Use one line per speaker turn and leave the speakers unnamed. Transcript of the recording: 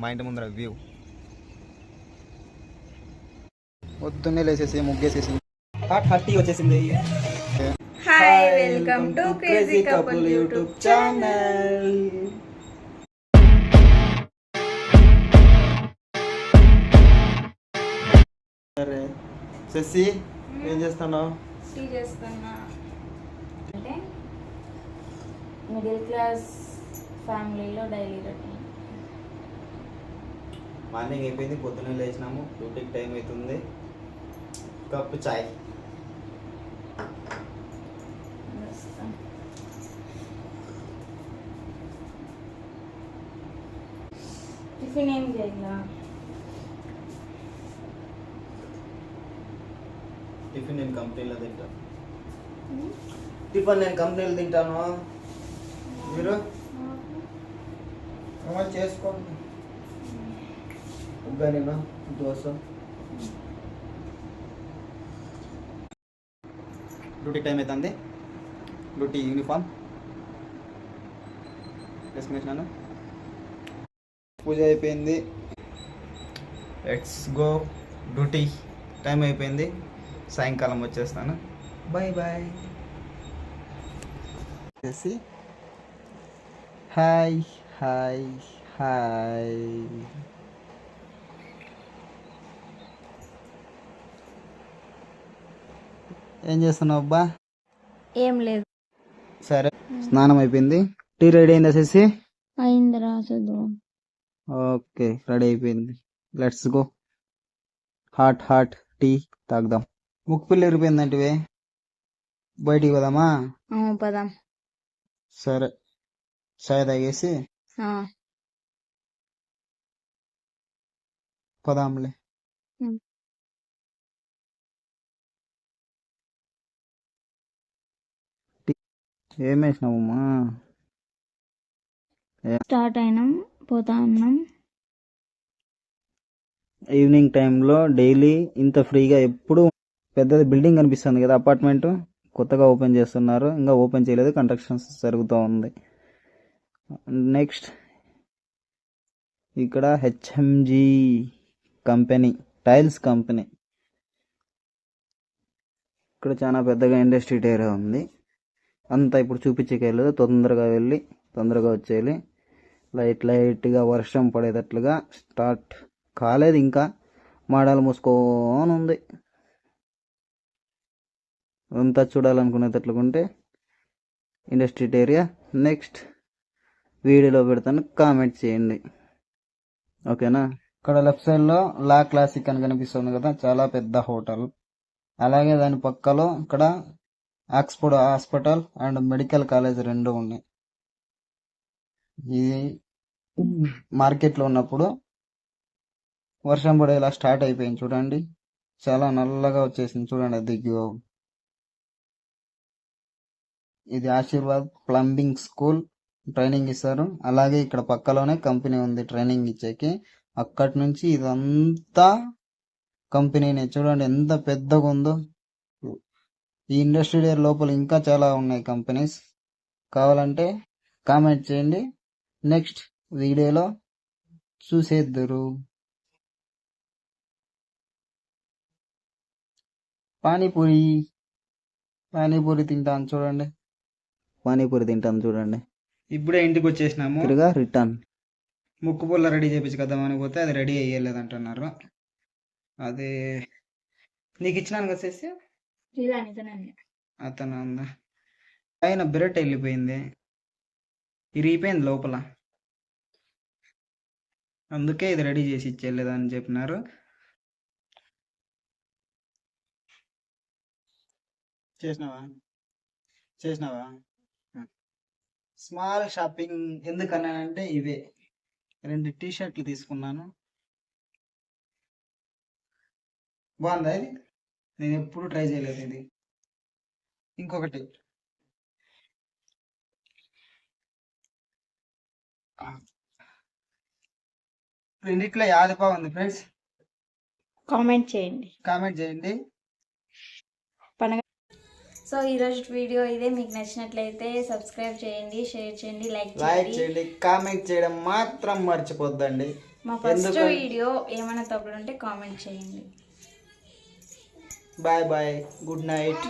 మా ఇంటి ముందర వ్యూ. పొద్దున్నే లేసేసి ముగ్గేసేసి హాట్ టీ వచ్చేసింది.
Hi, welcome to crazy couple YouTube channel.
సరే శశి, ఏం చేస్తున్నావు?
టీ చేస్తున్నా. అంటే మిడిల్ క్లాస్ ఫ్యామిలీలో డైలీ రొటీన్.
మార్నింగ్ అయిపోయింది, పొద్దున్నే లేచినాము, డ్యూటీకి టైం అవుతుంది. కప్పు చాయ్.
టిఫిన్ ఏం చేయాలా?
టిఫిన్ నేను కంపెనీలో తింటాను. టిఫిన్ నేను కంపెనీలో తింటాను. మీరు చేసుకోండి. ఉగ్గానినా దోశ. డ్యూటీ టైం అవుతుంది. డ్యూటీ యూనిఫామ్ వేసుకున్నాను. పూజ అయిపోయింది. Let's go. డ్యూటీ టైం అయిపోయింది. సాయంకాలం వచ్చేస్తాను. Bye bye. Hi hi hi. ఏం చేస్తున్నావు అబ్బా?
ఏం లేదు.
సరే, స్నానం అయిపోయింది. టీ రెడీ అయిందా శశి?
అయింది, రాసుదు.
ఓకే, రెడీ అయిపోయింది. Let's go. హాట్ టీ తాగుదాం. ముక్కు పిల్ల ఎరిపోయిందంటివే, బయటికి పోదామా?
పదాం.
సరే, చాయ్ తాగేసి పోదాంలే. ఏం వేసినావమ్మా?
స్టార్ట్ అయినాం, పోతా ఉన్నాం.
ఈవినింగ్ టైంలో డైలీ ఇంత ఫ్రీగా ఎప్పుడు పెద్దది బిల్డింగ్ కనిపిస్తుంది కదా, అపార్ట్మెంట్ కొత్తగా ఓపెన్ చేస్తున్నారు. ఇంకా ఓపెన్ చేయలేదు, కన్స్ట్రక్షన్స్ జరుగుతూ ఉంది. నెక్స్ట్ ఇక్కడ హెచ్ఎంజీ కంపెనీ, టైల్స్ కంపెనీ. ఇక్కడ చాలా పెద్దగా ఇండస్ట్రీ ఏరియా ఉంది. అంతా ఇప్పుడు చూపించగలదు. తొందరగా వెళ్ళి తొందరగా వచ్చేయాలి. లైట్గా వర్షం పడేటట్లుగా స్టార్ట్ కాలేదు ఇంకా, మాడాలు మూసుకొని ఉంది. అంతా చూడాలనుకునేటట్లుగా ఇండస్ట్రీ ఏరియా. నెక్స్ట్ వీడియోలో పెడతాను, కామెంట్ చేయండి. ఓకేనా? ఇక్కడ లెఫ్ట్ సైడ్లో లా క్లాసిక్ అని కనిపిస్తుంది కదా, చాలా పెద్ద హోటల్. అలాగే దాని పక్కలో ఇక్కడ Oxford hospital and medical college రెండు ఉన్నాయి. ఇది మార్కెట్లో ఉన్నప్పుడు వర్షం పడేలా స్టార్ట్ అయిపోయింది చూడండి. చాలా నల్లగా వచ్చేసింది చూడండి దిగ్గు. ఇది ఆశీర్వాద్ ప్లంబింగ్ స్కూల్, ట్రైనింగ్ ఇస్తారు. అలాగే ఇక్కడ పక్కలోనే కంపెనీ ఉంది ట్రైనింగ్ ఇచ్చేకి. అక్కడి నుంచి ఇదంతా కంపెనీనే. చూడండి ఎంత పెద్దగా ఉందో. ఈ ఇండస్ట్రియల్ లోపల ఇంకా చాలా ఉన్నాయి కంపెనీస్. కావాలంటే కామెంట్ చేయండి, నెక్స్ట్ వీడియోలో చూసేద్దరు. పానీపూరి తింటాను చూడండి. ఇప్పుడే ఇంటికి వచ్చేసినాము. తిరిగా రిటర్న్. ముక్కు పుల్ల రెడీ చేయించుకొద్దామని పోతే అది రెడీ అయ్యలేదంటున్నారు. అది నీకు ఇచ్చినాను కదా చేసి, అతను ఉందా ఆయన బ్రెడ్ వెళ్ళిపోయింది, ఇరిగిపోయింది లోపల. అందుకే ఇది రెడీ చేసి ఇచ్చేయలేదని చెప్పినారు. చేసినావా? స్మాల్ షాపింగ్ ఎందుకన్నానంటే ఇవే 2 టీ-షర్ట్లు తీసుకున్నాను. బాగుందా ఇది? నేను ఎప్పుడు ట్రై చేయలేదు ఇది. ఇంకొకటి రెండిట్లో యాది బాగుంది ఫ్రెండ్స్?
కామెంట్ చేయండి. సో ఈరోజు వీడియో ఇదే. మీకు నచ్చినట్లయితే సబ్స్క్రైబ్ చేయండి, షేర్ చేయండి, లైక్ చేయండి,
కామెంట్ చేయడం మాత్రం మర్చిపోద్దండి.
మా ఫస్ట్
ఎందుకు?
వీడియో ఏమైనా తప్పులు ఉంటే కామెంట్ చేయండి.
Bye bye, good night.